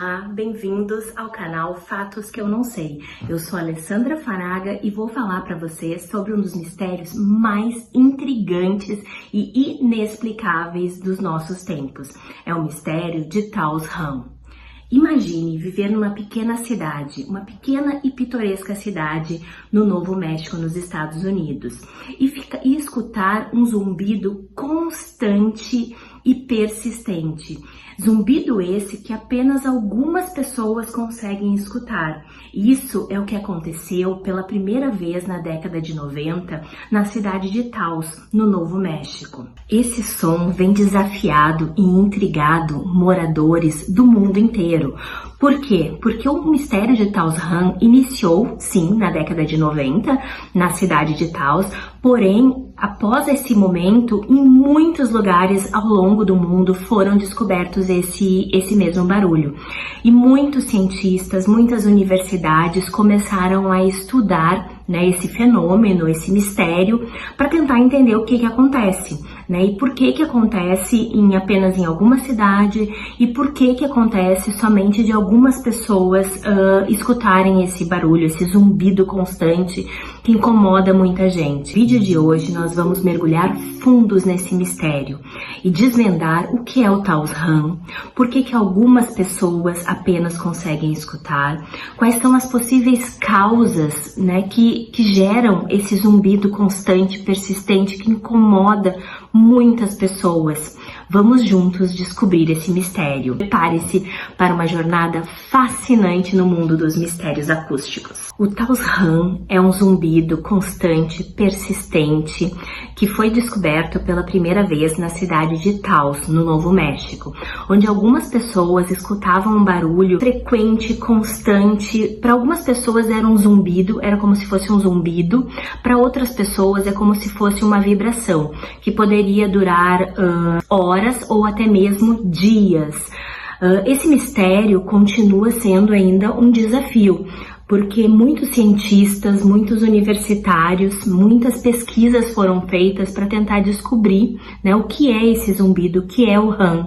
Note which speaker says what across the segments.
Speaker 1: Olá, bem-vindos ao canal Fatos que eu não sei. Eu sou a Alessandra Faraga e vou falar para vocês sobre um dos mistérios mais intrigantes e inexplicáveis dos nossos tempos. É o mistério de Taos Ram. Imagine viver numa pequena cidade, uma pequena e pitoresca cidade no Novo México, nos Estados Unidos, e escutar um zumbido constante e persistente. Zumbido esse que apenas algumas pessoas conseguem escutar. Isso é o que aconteceu pela primeira vez na década de 90 na cidade de Taos, no Novo México. Esse som vem desafiado e intrigado moradores do mundo inteiro. Por quê? Porque o mistério de Taos Ram iniciou, sim, na década de 90, na cidade de Taos, porém, após esse momento, em muitos lugares ao longo do mundo foram descobertos esse mesmo barulho. E muitos cientistas, muitas universidades começaram a estudar, esse fenômeno, esse mistério, para tentar entender o que acontece, e por que acontece apenas em alguma cidade e por que acontece somente de algumas pessoas escutarem esse barulho, esse zumbido constante que incomoda muita gente. No vídeo de hoje nós vamos mergulhar fundos nesse mistério e desvendar o que é o Taos Ram, por que algumas pessoas apenas conseguem escutar, quais são as possíveis causas, que geram esse zumbido constante, persistente, que incomoda muitas pessoas. Vamos juntos descobrir esse mistério. Prepare-se para uma jornada fascinante no mundo dos mistérios acústicos. O Taos Ram é um zumbido constante, persistente, que foi descoberto pela primeira vez na cidade de Taos, no Novo México, onde algumas pessoas escutavam um barulho frequente, constante. Para algumas pessoas era um zumbido, era como se fosse um zumbido. Para outras pessoas é como se fosse uma vibração, que poderia durar horas ou até mesmo dias. Esse mistério continua sendo ainda um desafio, porque muitos cientistas, muitos universitários, muitas pesquisas foram feitas para tentar descobrir, o que é esse zumbido, o que é o Ram.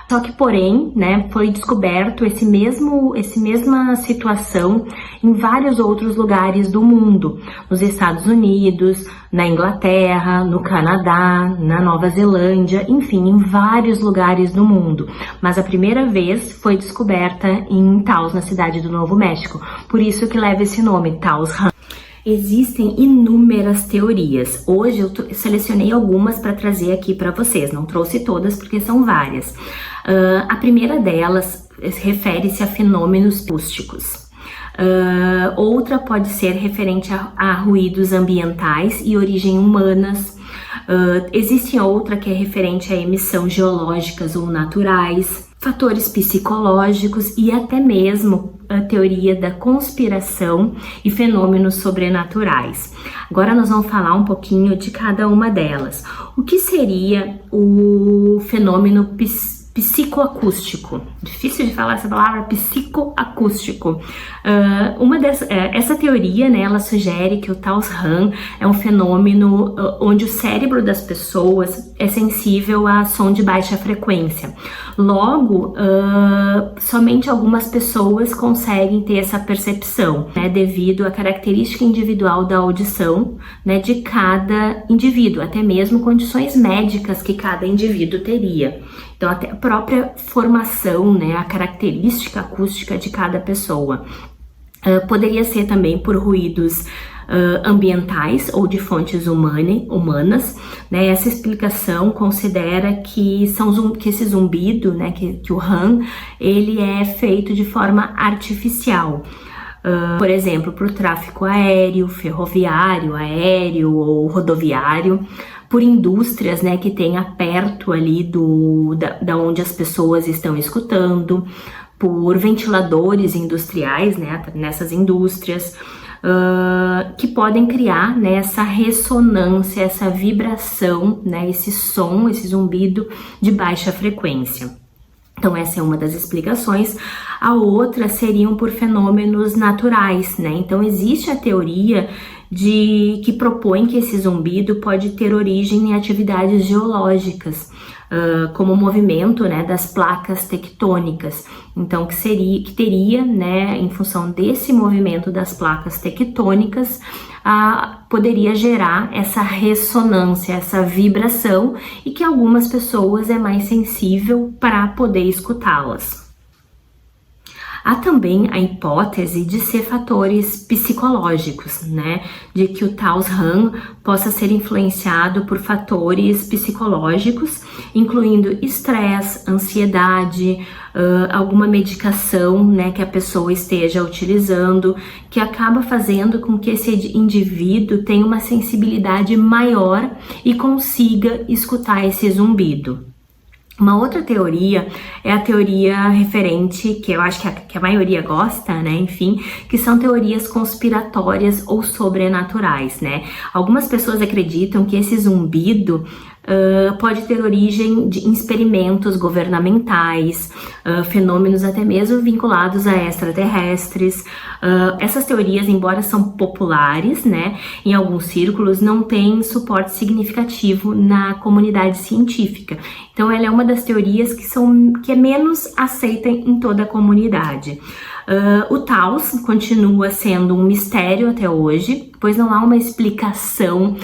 Speaker 1: Só que, porém, foi descoberto essa mesma situação em vários outros lugares do mundo, nos Estados Unidos, na Inglaterra, no Canadá, na Nova Zelândia, enfim, em vários lugares do mundo. Mas a primeira vez foi descoberta em Taos, na cidade do Novo México, por isso que leva esse nome, Taos Ram. Existem inúmeras teorias. Hoje eu selecionei algumas para trazer aqui para vocês. Não trouxe todas porque são várias. A primeira delas refere-se a fenômenos acústicos. Outra pode ser referente a ruídos ambientais e origem humanas. Existe outra que é referente a emissão geológicas ou naturais, fatores psicológicos e até mesmo a teoria da conspiração e fenômenos sobrenaturais. Agora nós vamos falar um pouquinho de cada uma delas. O que seria o fenômeno psicoacústico? Difícil de falar essa palavra, psicoacústico. Essa teoria, ela sugere que o Taos Ram é um fenômeno onde o cérebro das pessoas é sensível a som de baixa frequência. Logo, somente algumas pessoas conseguem ter essa percepção, devido à característica individual da audição, de cada indivíduo, até mesmo condições médicas que cada indivíduo teria. Então, até a própria formação, a característica acústica de cada pessoa. Poderia ser também por ruídos ambientais ou de fontes humanas. Essa explicação considera que esse zumbido, que o Ram, ele é feito de forma artificial. Por exemplo, para o tráfego aéreo, ferroviário, aéreo ou rodoviário, por indústrias, que tenha perto ali da onde as pessoas estão escutando, por ventiladores industriais, nessas indústrias, que podem criar essa ressonância, essa vibração, esse som, esse zumbido de baixa frequência. Então essa é uma das explicações. A outra seriam por fenômenos naturais, Então existe a teoria que propõe que esse zumbido pode ter origem em atividades geológicas, como o movimento, né, das placas tectônicas. Então, que teria, né, em função desse movimento das placas tectônicas, poderia gerar essa ressonância, essa vibração, e que algumas pessoas é mais sensível para poder escutá-las. Há também a hipótese de ser fatores psicológicos, né? De que o Taos Han possa ser influenciado por fatores psicológicos, incluindo estresse, ansiedade, alguma medicação, né, que a pessoa esteja utilizando, que acaba fazendo com que esse indivíduo tenha uma sensibilidade maior e consiga escutar esse zumbido. Uma outra teoria é a teoria referente, que eu acho que a maioria gosta, né, enfim, que são teorias conspiratórias ou sobrenaturais, né? Algumas pessoas acreditam que esse zumbido pode ter origem em experimentos governamentais, fenômenos até mesmo vinculados a extraterrestres. Essas teorias, embora são populares, né, em alguns círculos, não têm suporte significativo na comunidade científica. Então, ela é uma das teorias que é menos aceita em toda a comunidade. O Taos continua sendo um mistério até hoje, pois não há uma explicação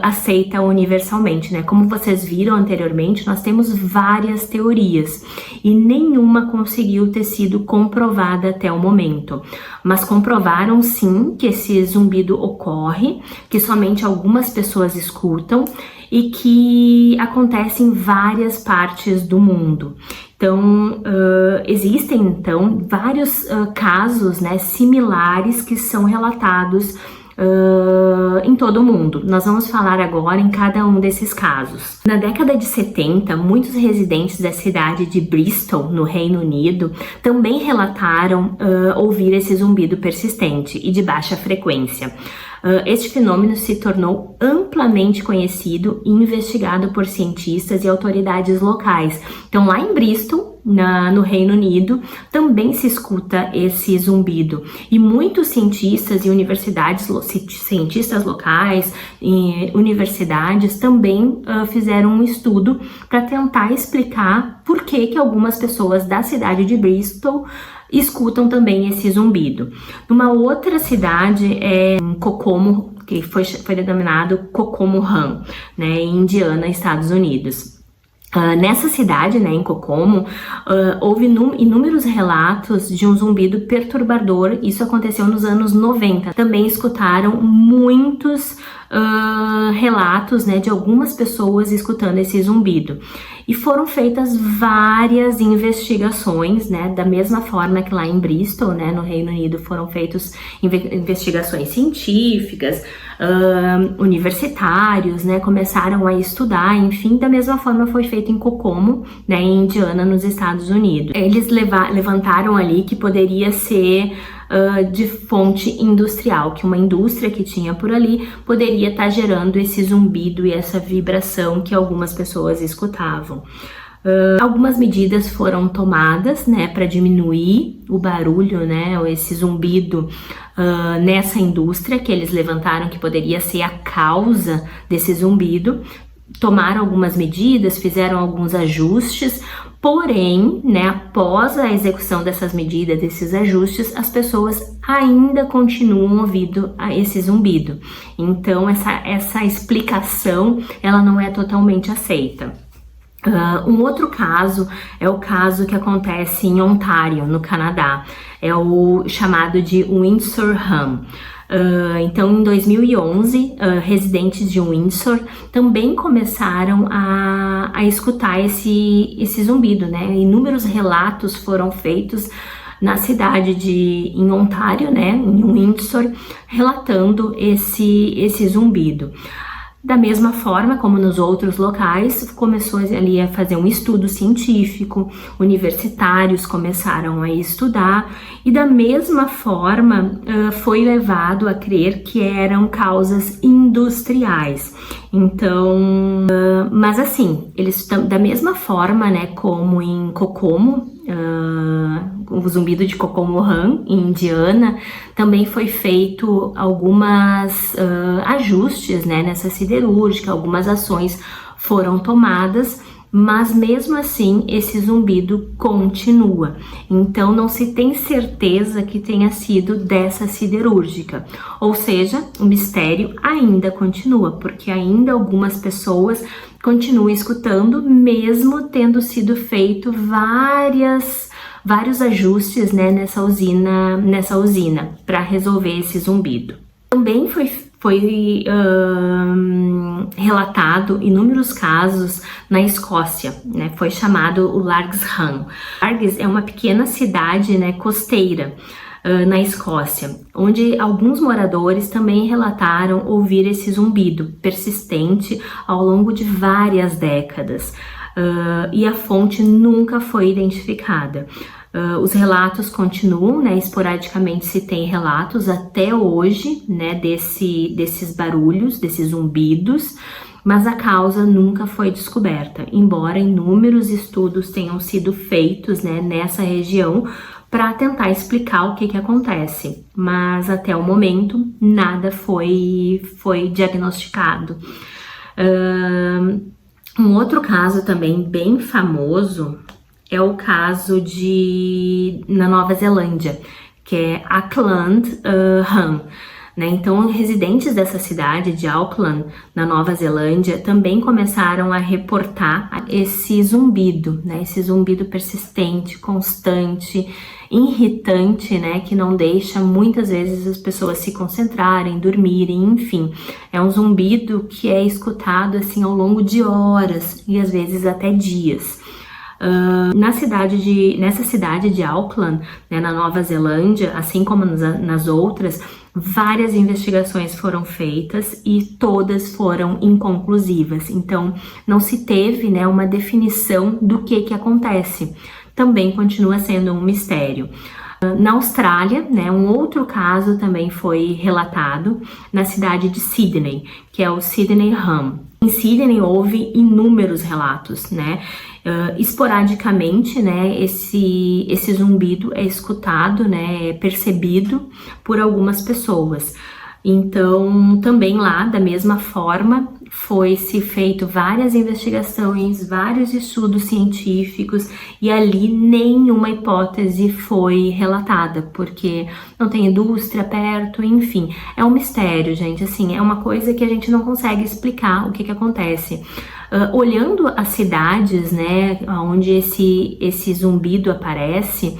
Speaker 1: aceita universalmente, né? Como vocês viram anteriormente, nós temos várias teorias e nenhuma conseguiu ter sido comprovada até o momento. Mas comprovaram sim que esse zumbido ocorre, que somente algumas pessoas escutam e que acontece em várias partes do mundo. Então, existem então vários casos, né, similares que são relatados em todo o mundo. Nós vamos falar agora em cada um desses casos. Na década de 70, muitos residentes da cidade de Bristol, no Reino Unido, também relataram ouvir esse zumbido persistente e de baixa frequência. Este fenômeno se tornou amplamente conhecido e investigado por cientistas e autoridades locais. Então, lá em Bristol, no Reino Unido, também se escuta esse zumbido. E muitos cientistas e cientistas locais e universidades também fizeram um estudo para tentar explicar por que algumas pessoas da cidade de Bristol escutam também esse zumbido. Numa outra cidade, em Kokomo, que foi denominado Kokomo Han, né, em Indiana, Estados Unidos. Nessa cidade, né, em Kokomo, houve inúmeros relatos de um zumbido perturbador. Isso aconteceu nos anos 90. Também escutaram muitos relatos, né, de algumas pessoas escutando esse zumbido. E foram feitas várias investigações, né, da mesma forma que lá em Bristol, né, no Reino Unido, foram feitas investigações científicas, universitários, né, começaram a estudar, enfim, da mesma forma foi feito em Kokomo, né, em Indiana, nos Estados Unidos. Eles levantaram ali que poderia ser de fonte industrial, que uma indústria que tinha por ali poderia estar gerando esse zumbido e essa vibração que algumas pessoas escutavam. Algumas medidas foram tomadas, né, para diminuir o barulho, né, ou esse zumbido nessa indústria, que eles levantaram que poderia ser a causa desse zumbido. Tomaram algumas medidas, fizeram alguns ajustes, porém, né, após a execução dessas medidas, desses ajustes, as pessoas ainda continuam ouvindo esse zumbido. Então, essa explicação, ela não é totalmente aceita. Um outro caso é o caso que acontece em Ontário, no Canadá. É o chamado de Windsor Hum. Então, em 2011, residentes de Windsor também começaram a escutar esse zumbido, né? Inúmeros relatos foram feitos na cidade em Ontário, né? Em Windsor, relatando esse zumbido. Da mesma forma como nos outros locais, começou ali a fazer um estudo científico, universitários começaram a estudar e da mesma forma foi levado a crer que eram causas industriais. Então, mas assim, eles da mesma forma, né, como em Kokomo, o zumbido de Kokomohan, em Indiana, também foi feito algumas ajustes, né, nessa siderúrgica, algumas ações foram tomadas, mas mesmo assim esse zumbido continua. Então não se tem certeza que tenha sido dessa siderúrgica, ou seja, o mistério ainda continua, porque ainda algumas pessoas continuam escutando, mesmo tendo sido feito vários ajustes, né, nessa usina para resolver esse zumbido. Também foi relatado inúmeros casos na Escócia, né? Foi chamado o Largsham. Largs é uma pequena cidade, né, costeira na Escócia, onde alguns moradores também relataram ouvir esse zumbido persistente ao longo de várias décadas. E a fonte nunca foi identificada. Os relatos continuam, né? Esporadicamente se tem relatos até hoje, né? Desses barulhos, desses zumbidos, mas a causa nunca foi descoberta, embora inúmeros estudos tenham sido feitos, né, nessa região para tentar explicar o que acontece, mas até o momento nada foi diagnosticado. Um outro caso também bem famoso é o caso na Nova Zelândia, que é Auckland Ham, né? Então, residentes dessa cidade de Auckland, na Nova Zelândia, também começaram a reportar esse zumbido, né? Esse zumbido persistente, constante, irritante, né? Que não deixa muitas vezes as pessoas se concentrarem, dormirem, enfim. É um zumbido que é escutado assim ao longo de horas e às vezes até dias. Nessa cidade de Auckland, né, na Nova Zelândia, assim como nas outras, várias investigações foram feitas e todas foram inconclusivas. Então, não se teve, né, uma definição do que acontece. Também continua sendo um mistério. Na Austrália, né, um outro caso também foi relatado na cidade de Sydney, que é o Sydney Ham. Em Sydney houve inúmeros relatos, né? Esporadicamente, né, esse zumbido é escutado, né, é percebido por algumas pessoas. Então, também lá, da mesma forma, foi-se feito várias investigações, vários estudos científicos e ali nenhuma hipótese foi relatada, porque não tem indústria perto, enfim. É um mistério, gente, assim, é uma coisa que a gente não consegue explicar o que acontece. Olhando as cidades, né, onde esse zumbido aparece,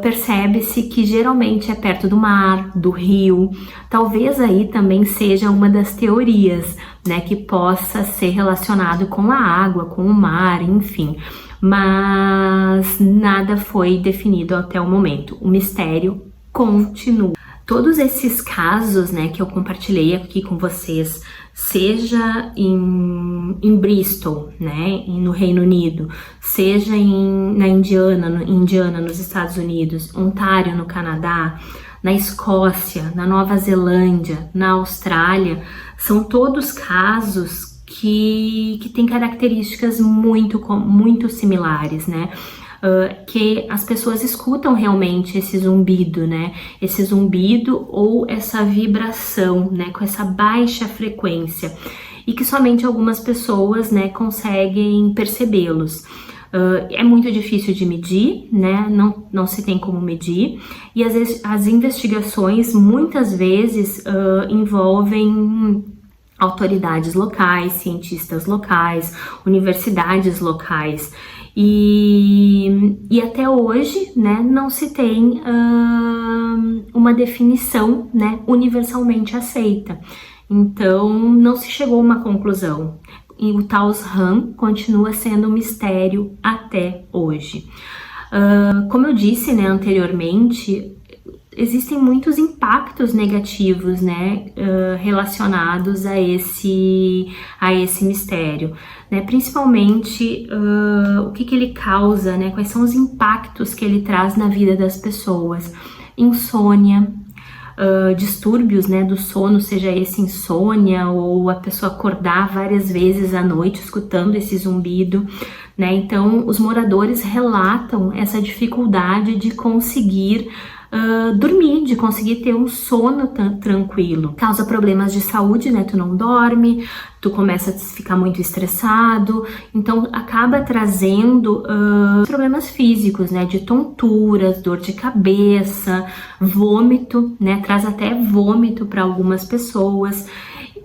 Speaker 1: percebe-se que geralmente é perto do mar, do rio. Talvez aí também seja uma das teorias, né, que possa ser relacionado com a água, com o mar, enfim. Mas nada foi definido até o momento. O mistério continua. Todos esses casos, né, que eu compartilhei aqui com vocês, seja em Bristol, né, no Reino Unido, seja na Indiana, nos Estados Unidos, Ontário, no Canadá, na Escócia, na Nova Zelândia, na Austrália, são todos casos que têm características muito similares, né? Que as pessoas escutam realmente esse zumbido, né? Esse zumbido ou essa vibração, né? Com essa baixa frequência e que somente algumas pessoas, né, conseguem percebê-los. É muito difícil de medir, né? Não se tem como medir e as investigações muitas vezes envolvem autoridades locais, cientistas locais, universidades locais. E até hoje, né, não se tem uma definição, né, universalmente aceita. Então, não se chegou a uma conclusão. E o Taos Ham continua sendo um mistério até hoje. Como eu disse, né, anteriormente, existem muitos impactos negativos, né, relacionados a esse mistério, né, principalmente o que ele causa, né, quais são os impactos que ele traz na vida das pessoas. Insônia, distúrbios, né, do sono, seja esse insônia ou a pessoa acordar várias vezes à noite escutando esse zumbido. né? Então, os moradores relatam essa dificuldade de conseguir dormir, de conseguir ter um sono tranquilo. Causa problemas de saúde, né? Tu não dorme, tu começa a ficar muito estressado, então acaba trazendo problemas físicos, né? De tonturas, dor de cabeça, vômito, né? Traz até vômito para algumas pessoas.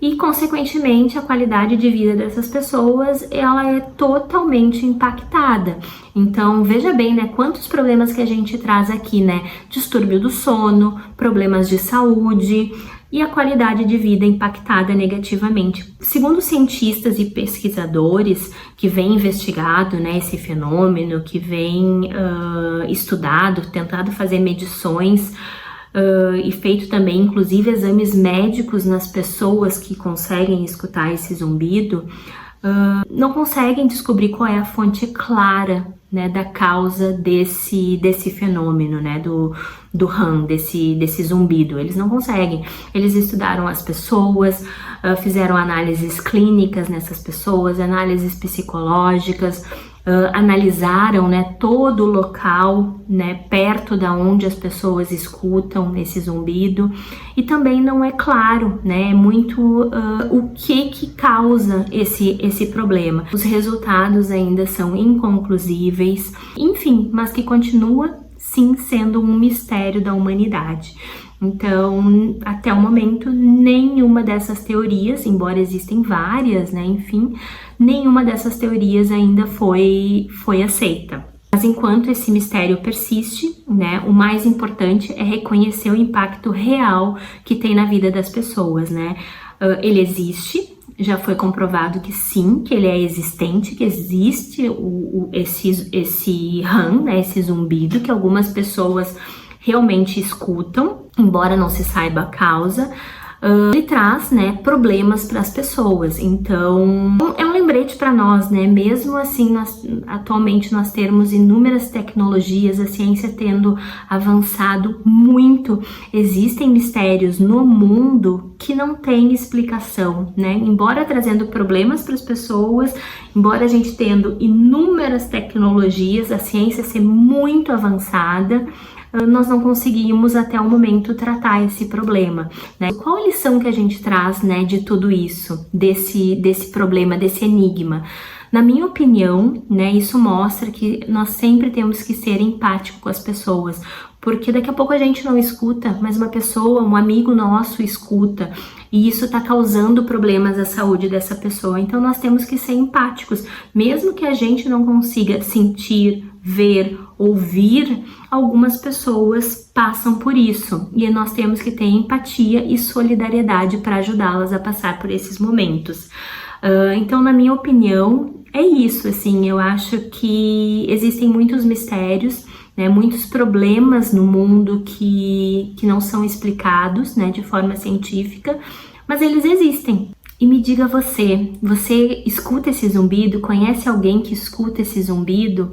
Speaker 1: E, consequentemente, a qualidade de vida dessas pessoas, ela é totalmente impactada. Então, veja bem, né, quantos problemas que a gente traz aqui, né? Distúrbio do sono, problemas de saúde e a qualidade de vida impactada negativamente. Segundo cientistas e pesquisadores que vêm investigado, né, esse fenômeno, que vêm estudado, tentado fazer medições, e feito também, inclusive, exames médicos nas pessoas que conseguem escutar esse zumbido, não conseguem descobrir qual é a fonte clara, né, da causa desse fenômeno, né, do REM, desse zumbido. Eles não conseguem. Eles estudaram as pessoas, fizeram análises clínicas nessas pessoas, análises psicológicas, analisaram, né, todo o local, né, perto da onde as pessoas escutam esse zumbido, e também não é claro, né, muito o que causa esse problema. Os resultados ainda são inconclusíveis, enfim, mas que continua sim sendo um mistério da humanidade. Então, até o momento, nenhuma dessas teorias, embora existem várias, né, enfim, nenhuma dessas teorias ainda foi aceita. Mas enquanto esse mistério persiste, né, o mais importante é reconhecer o impacto real que tem na vida das pessoas, né? Ele existe, já foi comprovado que sim, que ele é existente, que existe esse REM, né, esse zumbido, que algumas pessoas realmente escutam, embora não se saiba a causa. Ele traz, né, problemas para as pessoas. Então, é um lembrete para nós, né? Mesmo assim, atualmente nós temos inúmeras tecnologias, a ciência tendo avançado muito, existem mistérios no mundo que não têm explicação, né? Embora trazendo problemas para as pessoas, embora a gente tendo inúmeras tecnologias, a ciência ser muito avançada, nós não conseguimos até o momento tratar esse problema, né? Qual a lição que a gente traz, né, de tudo isso, desse problema, desse enigma? Na minha opinião, né, isso mostra que nós sempre temos que ser empáticos com as pessoas, porque daqui a pouco a gente não escuta, mas uma pessoa, um amigo nosso escuta, e isso está causando problemas à saúde dessa pessoa. Então nós temos que ser empáticos, mesmo que a gente não consiga sentir, ver, ouvir, algumas pessoas passam por isso, e nós temos que ter empatia e solidariedade para ajudá-las a passar por esses momentos. Então, na minha opinião, é isso, assim, eu acho que existem muitos mistérios, né, muitos problemas no mundo que não são explicados, né, de forma científica, mas eles existem. E me diga você escuta esse zumbido? Conhece alguém que escuta esse zumbido?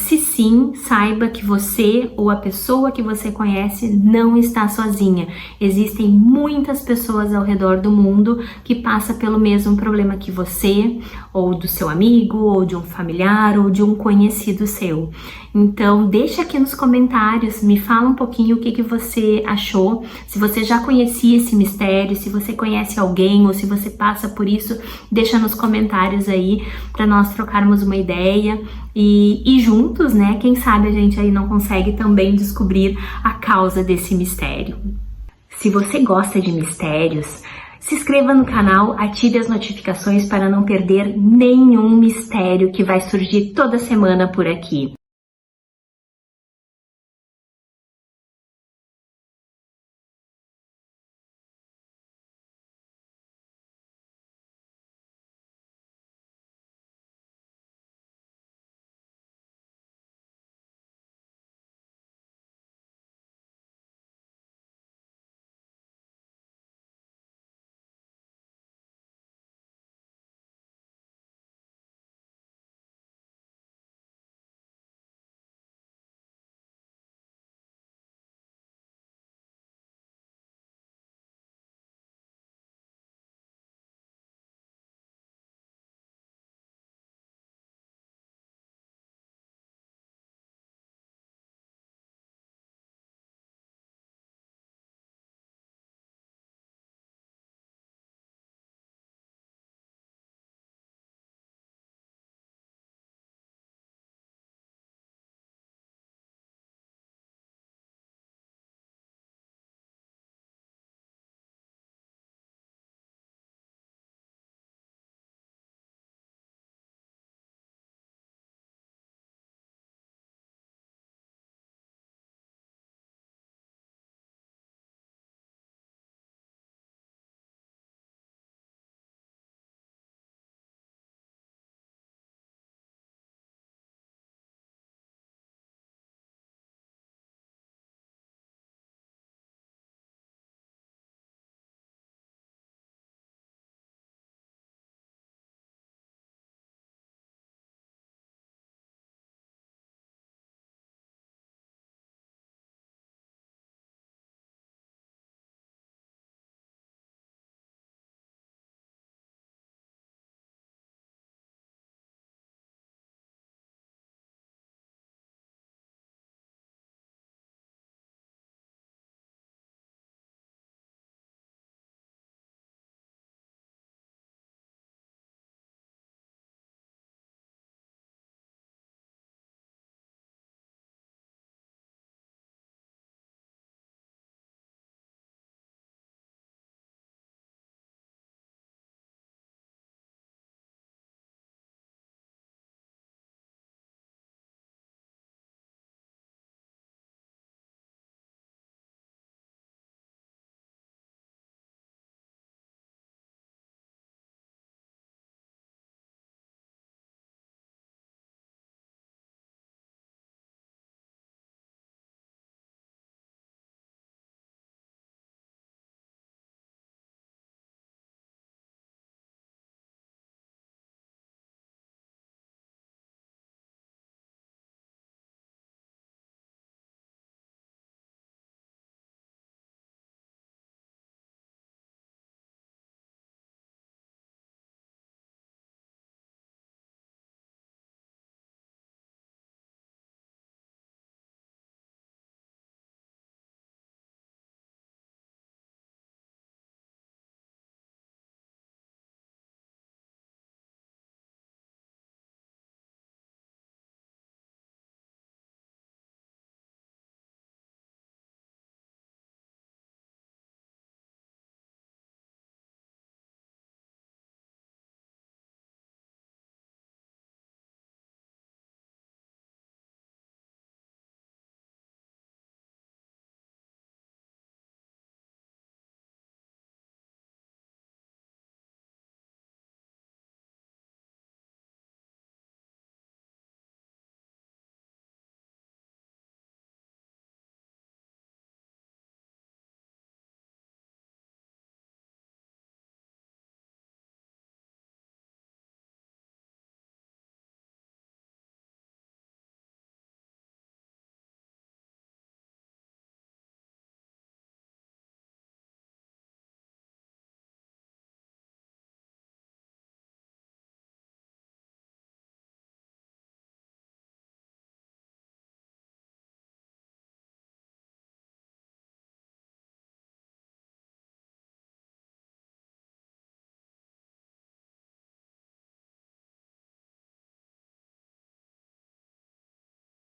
Speaker 1: Se sim, saiba que você ou a pessoa que você conhece não está sozinha. Existem muitas pessoas ao redor do mundo que passam pelo mesmo problema que você, ou do seu amigo, ou de um familiar, ou de um conhecido seu. Então, deixa aqui nos comentários, me fala um pouquinho o que você achou, se você já conhecia esse mistério, se você conhece alguém, ou se você passa por isso, deixa nos comentários aí, para nós trocarmos uma ideia. E juntos, né, quem sabe a gente aí não consegue também descobrir a causa desse mistério. Se você gosta de mistérios, se inscreva no canal, ative as notificações para não perder nenhum mistério que vai surgir toda semana por aqui.